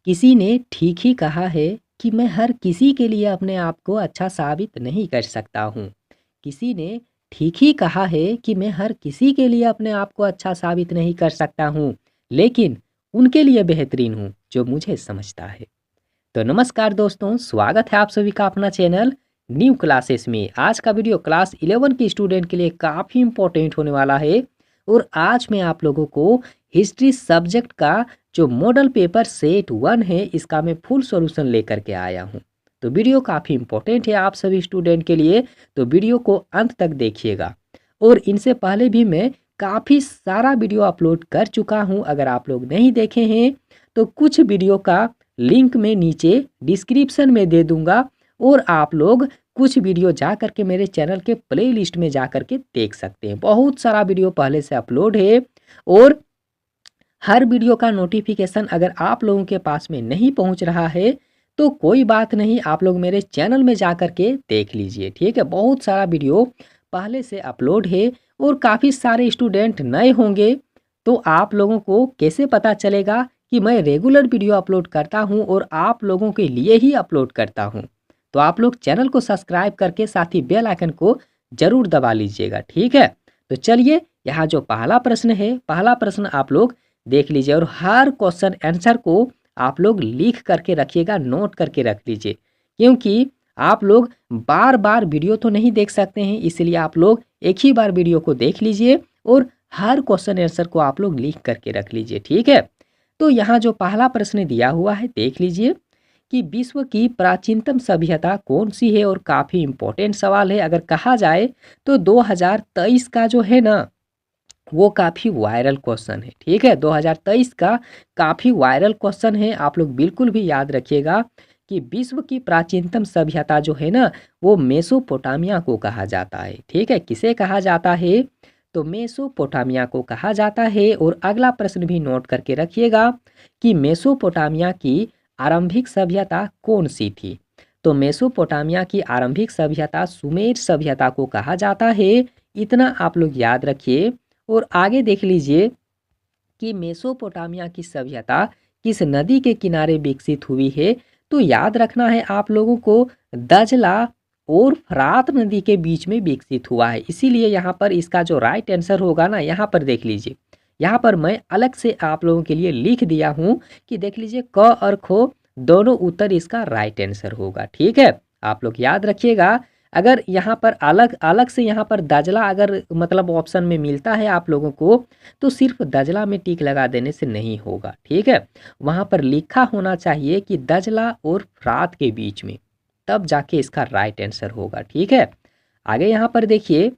किसी ने ठीक ही कहा है कि मैं हर किसी के लिए अपने आप को अच्छा साबित नहीं कर सकता हूँ। किसी ने ठीक ही कहा है कि मैं हर किसी के लिए अपने आप को अच्छा साबित नहीं कर सकता हूँ, लेकिन उनके लिए बेहतरीन हूँ जो मुझे समझता है। तो नमस्कार दोस्तों, स्वागत है आप सभी का अपना चैनल न्यू क्लासेस में। आज का वीडियो क्लास 11 के स्टूडेंट के लिए काफ़ी इंपॉर्टेंट होने वाला है और आज मैं आप लोगों को हिस्ट्री सब्जेक्ट का जो मॉडल पेपर सेट 1 है इसका मैं फुल सॉल्यूशन लेकर के आया हूँ। तो वीडियो काफ़ी इंपॉर्टेंट है आप सभी स्टूडेंट के लिए, तो वीडियो को अंत तक देखिएगा। और इनसे पहले भी मैं काफ़ी सारा वीडियो अपलोड कर चुका हूँ, अगर आप लोग नहीं देखे हैं तो कुछ वीडियो का लिंक मैं नीचे डिस्क्रिप्शन में दे दूंगा और आप लोग कुछ वीडियो जा करके मेरे चैनल के प्लेलिस्ट में जा करके देख सकते हैं। बहुत सारा वीडियो पहले से अपलोड है और हर वीडियो का नोटिफिकेशन अगर आप लोगों के पास में नहीं पहुंच रहा है तो कोई बात नहीं, आप लोग मेरे चैनल में जा करके देख लीजिए। ठीक है, बहुत सारा वीडियो पहले से अपलोड है और काफ़ी सारे स्टूडेंट नए होंगे, तो आप लोगों को कैसे पता चलेगा कि मैं रेगुलर वीडियो अपलोड करता हूं और आप लोगों के लिए ही अपलोड करता हूं। तो आप लोग चैनल को सब्सक्राइब करके साथ ही बेल आइकन को जरूर दबा लीजिएगा। ठीक है, तो चलिए यहाँ जो पहला प्रश्न है, पहला प्रश्न आप लोग देख लीजिए और हर क्वेश्चन आंसर को आप लोग लिख करके रखिएगा, नोट करके रख लीजिए, क्योंकि आप लोग बार बार वीडियो तो नहीं देख सकते हैं, इसलिए आप लोग एक ही बार वीडियो को देख लीजिए और हर क्वेश्चन आंसर को आप लोग लिख करके रख लीजिए। ठीक है, तो यहाँ जो पहला प्रश्न दिया हुआ है देख लीजिए कि विश्व की प्राचीनतम सभ्यता कौन सी है, और काफ़ी इंपॉर्टेंट सवाल है। अगर कहा जाए तो 2023 का जो है ना वो काफ़ी वायरल क्वेश्चन है। ठीक है, 2023 का काफ़ी वायरल क्वेश्चन है, आप लोग बिल्कुल भी याद रखिएगा कि विश्व की प्राचीनतम सभ्यता जो है ना वो मेसोपोटामिया को कहा जाता है। ठीक है, किसे कहा जाता है? तो मेसोपोटामिया को कहा जाता है। और अगला प्रश्न भी नोट करके रखिएगा कि मेसोपोटामिया की आरंभिक सभ्यता कौन सी थी? तो मेसोपोटामिया की आरंभिक सभ्यता सुमेर सभ्यता को कहा जाता है। इतना आप लोग याद रखिए। और आगे देख लीजिए कि मेसोपोटामिया की सभ्यता किस नदी के किनारे विकसित हुई है? तो याद रखना है आप लोगों को, दजला और फरात नदी के बीच में विकसित हुआ है। इसीलिए यहाँ पर इसका जो राइट आंसर होगा ना, यहाँ पर देख लीजिए, यहाँ पर मैं अलग से आप लोगों के लिए लिख दिया हूँ कि देख लीजिए क और खो दोनों उत्तर इसका राइट आंसर होगा। ठीक है, आप लोग याद रखिएगा। अगर यहाँ पर अलग अलग से यहाँ पर दजला अगर मतलब ऑप्शन में मिलता है आप लोगों को, तो सिर्फ दजला में टिक लगा देने से नहीं होगा। ठीक है, वहाँ पर लिखा होना चाहिए कि दजला और फरात के बीच में, तब जाके इसका राइट आंसर होगा। ठीक है, आगे यहाँ पर देखिए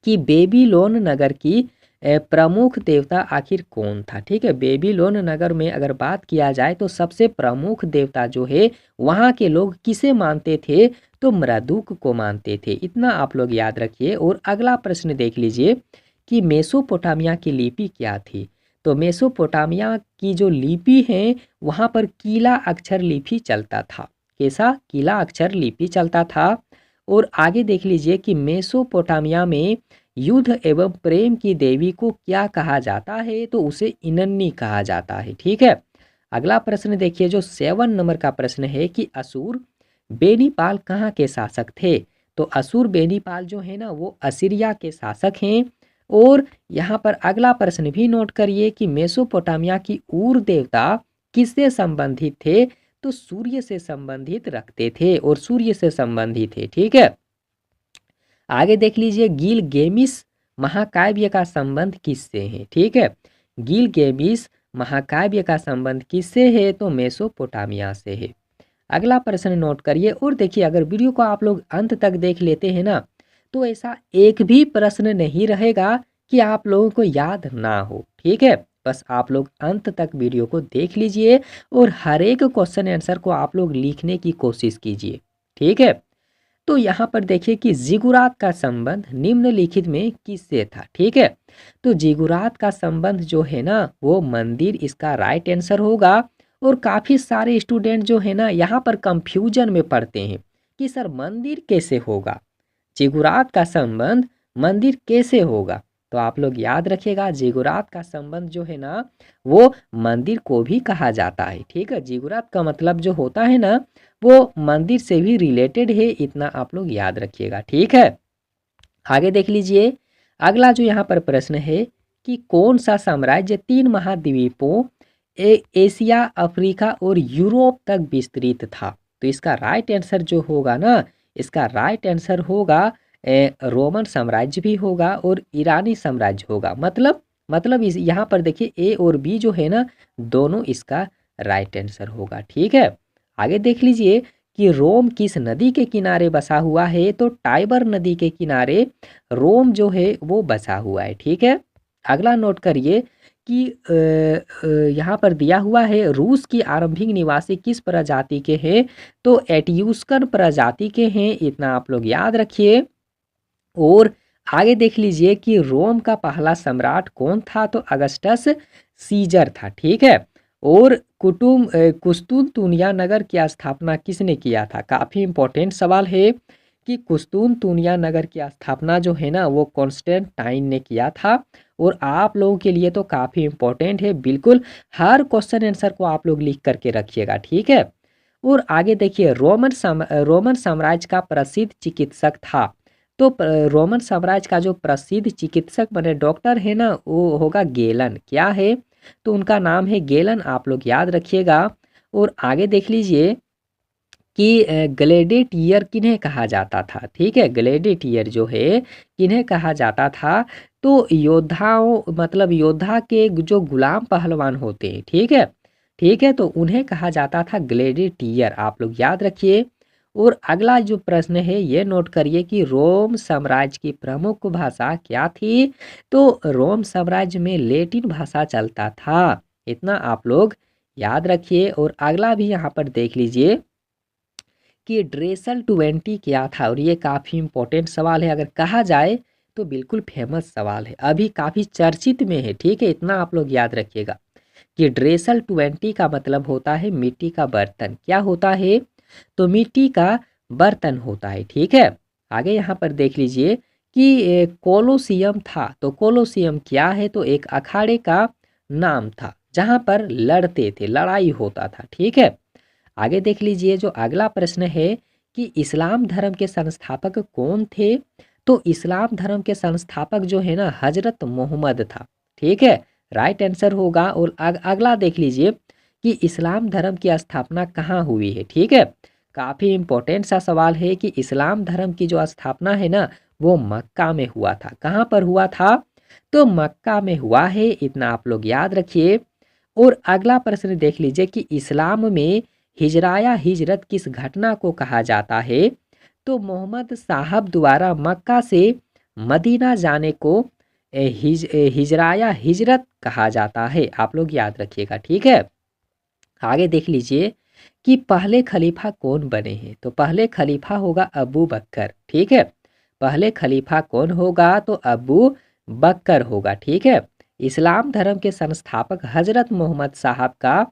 कि बेबीलोन नगर की प्रमुख देवता आखिर कौन था? ठीक है, बेबीलोन नगर में अगर बात किया जाए तो सबसे प्रमुख देवता जो है वहाँ के लोग किसे मानते थे? तो मरदुक को मानते थे। इतना आप लोग याद रखिए। और अगला प्रश्न देख लीजिए कि मेसोपोटामिया की लिपि क्या थी? तो मेसोपोटामिया की जो लिपि है वहाँ पर कीला अक्षर लिपि चलता था। कैसा? कीला अक्षर लिपि चलता था। और आगे देख लीजिए कि मेसोपोटामिया में युद्ध एवं प्रेम की देवी को क्या कहा जाता है? तो उसे इनन्नी कहा जाता है। ठीक है, अगला प्रश्न देखिए जो 7 नंबर का प्रश्न है कि असुर बेनीपाल कहाँ के शासक थे? तो असुर बेनीपाल जो है ना वो असीरिया के शासक हैं। और यहाँ पर अगला प्रश्न भी नोट करिए कि मेसोपोटामिया की ऊर देवता किससे संबंधित थे? तो सूर्य से संबंधित रखते थे और सूर्य से संबंधित थे। ठीक है, आगे देख लीजिए गिलगेमिस महाकाव्य का संबंध किससे है? ठीक है, गिलगेमिस महाकाव्य का संबंध किससे है? तो मेसोपोटामिया से है। अगला प्रश्न नोट करिए और देखिए, अगर वीडियो को आप लोग अंत तक देख लेते हैं ना तो ऐसा एक भी प्रश्न नहीं रहेगा कि आप लोगों को याद ना हो। ठीक है, बस आप लोग अंत तक वीडियो को देख लीजिए और हर एक क्वेश्चन आंसर को आप लोग लिखने की कोशिश कीजिए। ठीक है, तो यहाँ पर देखिए कि जिगुरात का संबंध निम्नलिखित में किससे था? ठीक है, तो जिगुरात का संबंध जो है ना वो मंदिर, इसका राइट आंसर होगा। और काफ़ी सारे स्टूडेंट जो है ना यहाँ पर कंफ्यूजन में पड़ते हैं कि सर मंदिर कैसे होगा, जिगुरात का संबंध मंदिर कैसे होगा? तो आप लोग याद रखिएगा जिगुरात का संबंध जो है ना वो मंदिर को भी कहा जाता है। ठीक है, जिगुरात का मतलब जो होता है ना वो मंदिर से भी रिलेटेड है, इतना आप लोग याद रखिएगा। ठीक है, आगे देख लीजिए। अगला जो यहाँ पर प्रश्न है कि कौन सा साम्राज्य 3 महाद्वीपों एशिया, अफ्रीका और यूरोप तक विस्तृत था। तो इसका राइट आंसर जो होगा ना, इसका राइट आंसर होगा रोमन साम्राज्य भी होगा और ईरानी साम्राज्य होगा। मतलब इस यहाँ पर देखिए ए और बी जो है ना दोनों इसका राइट आंसर होगा। ठीक है, आगे देख लीजिए कि रोम किस नदी के किनारे बसा हुआ है। तो टाइबर नदी के किनारे रोम जो है वो बसा हुआ है। ठीक है, अगला नोट करिए कि यहाँ पर दिया हुआ है रूस की आरंभिक निवासी किस प्रजाति के हैं। तो एट्यूस्कन प्रजाति के हैं, इतना आप लोग याद रखिए। और आगे देख लीजिए कि रोम का पहला सम्राट कौन था। तो अगस्टस सीजर था। ठीक है, और कुस्तुनतुनिया नगर की स्थापना किसने किया था। काफ़ी इंपॉर्टेंट सवाल है कि कुस्तुनतुनिया नगर की स्थापना जो है ना वो कॉन्स्टेंटाइन ने किया था। और आप लोगों के लिए तो काफ़ी इंपॉर्टेंट है, बिल्कुल हर क्वेश्चन आंसर को आप लोग लिख करके रखिएगा। ठीक है, और आगे देखिए रोमन साम्राज्य का प्रसिद्ध चिकित्सक था। तो रोमन साम्राज्य का जो प्रसिद्ध चिकित्सक बने डॉक्टर है ना वो होगा गेलन। क्या है, तो उनका नाम है गेलन, आप लोग याद रखिएगा। और आगे देख लीजिए कि ग्लेडिएटर किन्हें कहा जाता था। ठीक है, ग्लेडिएटर जो है किन्हें कहा जाता था। तो योद्धाओं मतलब योद्धा के जो गुलाम पहलवान होते हैं। ठीक है, ठीक है, तो उन्हें कहा जाता था ग्लेडिएटर, आप लोग याद रखिए। और अगला जो प्रश्न है ये नोट करिए कि रोम साम्राज्य की प्रमुख भाषा क्या थी। तो रोम साम्राज्य में लैटिन भाषा चलता था, इतना आप लोग याद रखिए। और अगला भी यहाँ पर देख लीजिए कि ड्रेसल 20 क्या था। और ये काफ़ी इंपॉर्टेंट सवाल है, अगर कहा जाए तो बिल्कुल फेमस सवाल है, अभी काफ़ी चर्चित में है। ठीक है, इतना आप लोग याद रखिएगा कि ड्रेसल 20 का मतलब होता है मिट्टी का बर्तन। क्या होता है, तो मिट्टी का बर्तन होता है। ठीक है, आगे यहाँ पर देख लीजिए कि कोलोसियम था। तो कोलोसियम क्या है, तो एक अखाड़े का नाम था जहाँ पर लड़ते थे, लड़ाई होता था। ठीक है, आगे देख लीजिए जो अगला प्रश्न है कि इस्लाम धर्म के संस्थापक कौन थे। तो इस्लाम धर्म के संस्थापक जो है ना हजरत मोहम्मद था। ठीक है, राइट आंसर होगा। और अगला देख लीजिए कि इस्लाम धर्म की स्थापना कहाँ हुई है। ठीक है, काफ़ी इंपॉर्टेंट सा सवाल है कि इस्लाम धर्म की जो स्थापना है ना वो मक्का में हुआ था। कहाँ पर हुआ था, तो मक्का में हुआ है, इतना आप लोग याद रखिए। और अगला प्रश्न देख लीजिए कि इस्लाम में हिजराया हिजरत किस घटना को कहा जाता है। तो मोहम्मद साहब द्वारा मक्का से मदीना जाने को हिजराया हिजरत कहा जाता है, आप लोग याद रखिएगा। ठीक है, आगे देख लीजिए कि पहले खलीफा कौन बने हैं। तो पहले खलीफा होगा अबू बकर। ठीक है, पहले खलीफा कौन होगा, तो अबू बकर होगा। ठीक है, इस्लाम धर्म के संस्थापक हजरत मोहम्मद साहब का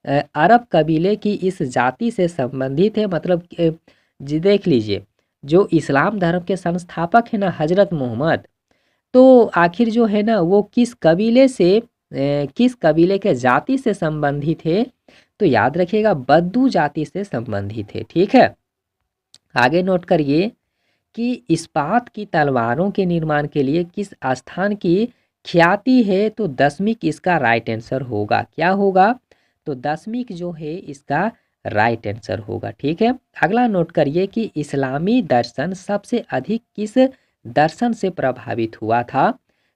अरब कबीले की इस जाति से संबंधित है। मतलब जी देख लीजिए जो इस्लाम धर्म के संस्थापक है ना हजरत मोहम्मद, तो आखिर जो है ना वो किस कबीले से किस कबीले के जाति से संबंधित है। तो याद रखिएगा बद्दू जाति से संबंधित है। ठीक है, आगे नोट करिए कि इस्पात की तलवारों के निर्माण के लिए किस स्थान की ख्याति है। तो दशमिक इसका राइट आंसर होगा। क्या होगा, तो दशमिक जो है इसका राइट आंसर होगा। ठीक है, अगला नोट करिए कि इस्लामी दर्शन सबसे अधिक किस दर्शन से प्रभावित हुआ था।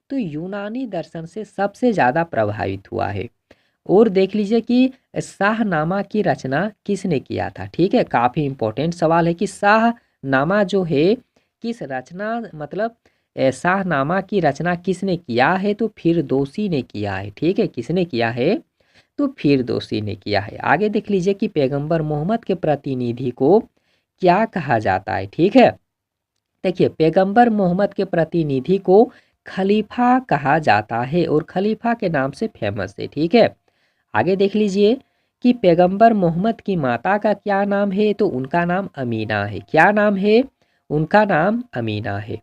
तो यूनानी दर्शन से सबसे ज़्यादा प्रभावित हुआ है। और देख लीजिए कि शाहनामा की रचना किसने किया था। ठीक है, काफ़ी इंपॉर्टेंट सवाल है कि शाहनामा जो है किस रचना मतलब शाहनामा की रचना किसने किया है। तो फिरदौसी ने किया है। ठीक है, किसने किया है, तो फिरदौसी ने किया है। आगे देख लीजिए कि पैगंबर मोहम्मद के प्रतिनिधि को क्या कहा जाता है। ठीक है, देखिए पैगंबर मोहम्मद के प्रतिनिधि को खलीफा कहा जाता है और खलीफा के नाम से फेमस है। ठीक है, आगे देख लीजिए कि पैगंबर मोहम्मद की माता का क्या नाम है। तो उनका नाम अमीना है। क्या नाम है, उनका नाम अमीना है।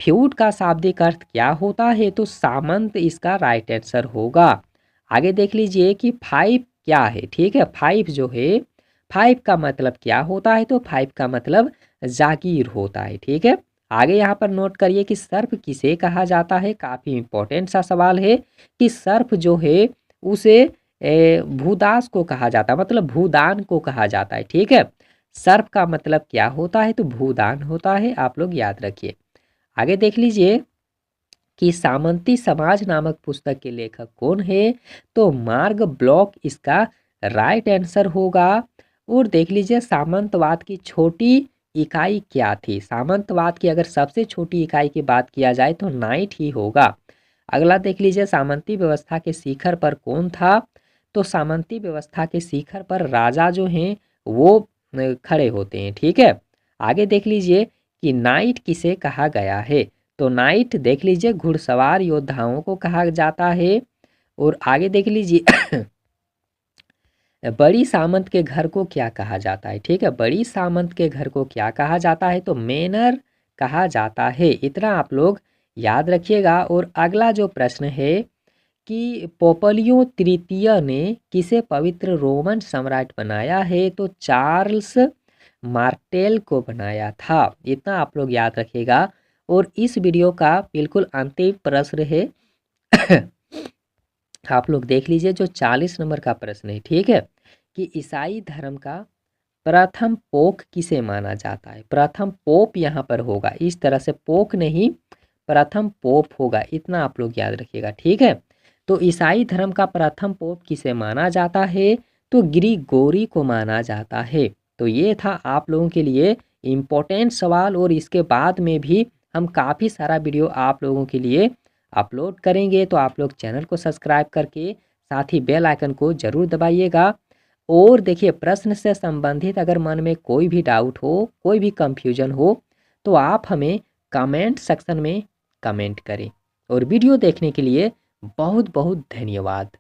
फ्यूड का शाब्दिक अर्थ क्या होता है? तो सामंत इसका राइट आंसर होगा। आगे देख लीजिए कि 5 क्या है, ठीक है। 5 जो है, 5 का मतलब क्या होता है? तो 5 का मतलब जागीर होता है, ठीक है। आगे यहाँ पर नोट करिए कि सर्प किसे कहा जाता है। काफ़ी इंपॉर्टेंट सा सवाल है कि सर्प जो है उसे भूदास को कहा जाता है, मतलब भूदान को कहा जाता है, ठीक है। सर्प का मतलब क्या होता है? तो भूदान होता है, आप लोग याद रखिए। आगे देख लीजिए कि सामंती समाज नामक पुस्तक के लेखक कौन है? तो मार्ग ब्लॉक इसका राइट आंसर होगा। और देख लीजिए सामंतवाद की छोटी इकाई क्या थी? सामंतवाद की अगर सबसे छोटी इकाई की बात किया जाए तो नाइट ही होगा। अगला देख लीजिए सामंती व्यवस्था के शिखर पर कौन था? तो सामंती व्यवस्था के शिखर पर राजा जो हैं वो खड़े होते हैं, ठीक है। आगे देख लीजिए कि नाइट किसे कहा गया है? तो नाइट देख लीजिए घुड़सवार योद्धाओं को कहा जाता है। और आगे देख लीजिए बड़ी सामंत के घर को क्या कहा जाता है? ठीक है, बड़ी सामंत के घर को क्या कहा जाता है? तो मेनर कहा जाता है। इतना आप लोग याद रखिएगा। और अगला जो प्रश्न है कि पोपलियो तृतीय ने किसे पवित्र रोमन सम्राट बनाया है? तो चार्ल्स मार्टेल को बनाया था। इतना आप लोग याद रखिएगा। और इस वीडियो का बिल्कुल अंतिम प्रश्न है आप लोग देख लीजिए जो 40 नंबर का प्रश्न है, ठीक है, कि ईसाई धर्म का प्रथम पोप किसे माना जाता है? प्रथम पोप यहाँ पर होगा, इस तरह से पोप नहीं, प्रथम पोप होगा। इतना आप लोग याद रखिएगा, ठीक है। तो ईसाई धर्म का प्रथम पोप किसे माना जाता है? तो ग्रिगोरी को माना जाता है। तो ये था आप लोगों के लिए इम्पोर्टेंट सवाल। और इसके बाद में भी हम काफ़ी सारा वीडियो आप लोगों के लिए अपलोड करेंगे। तो आप लोग चैनल को सब्सक्राइब करके साथ ही बेल आइकन को ज़रूर दबाइएगा। और देखिए प्रश्न से संबंधित अगर मन में कोई भी डाउट हो, कोई भी कंफ्यूजन हो, तो आप हमें कमेंट सेक्शन में कमेंट करें। और वीडियो देखने के लिए बहुत बहुत धन्यवाद।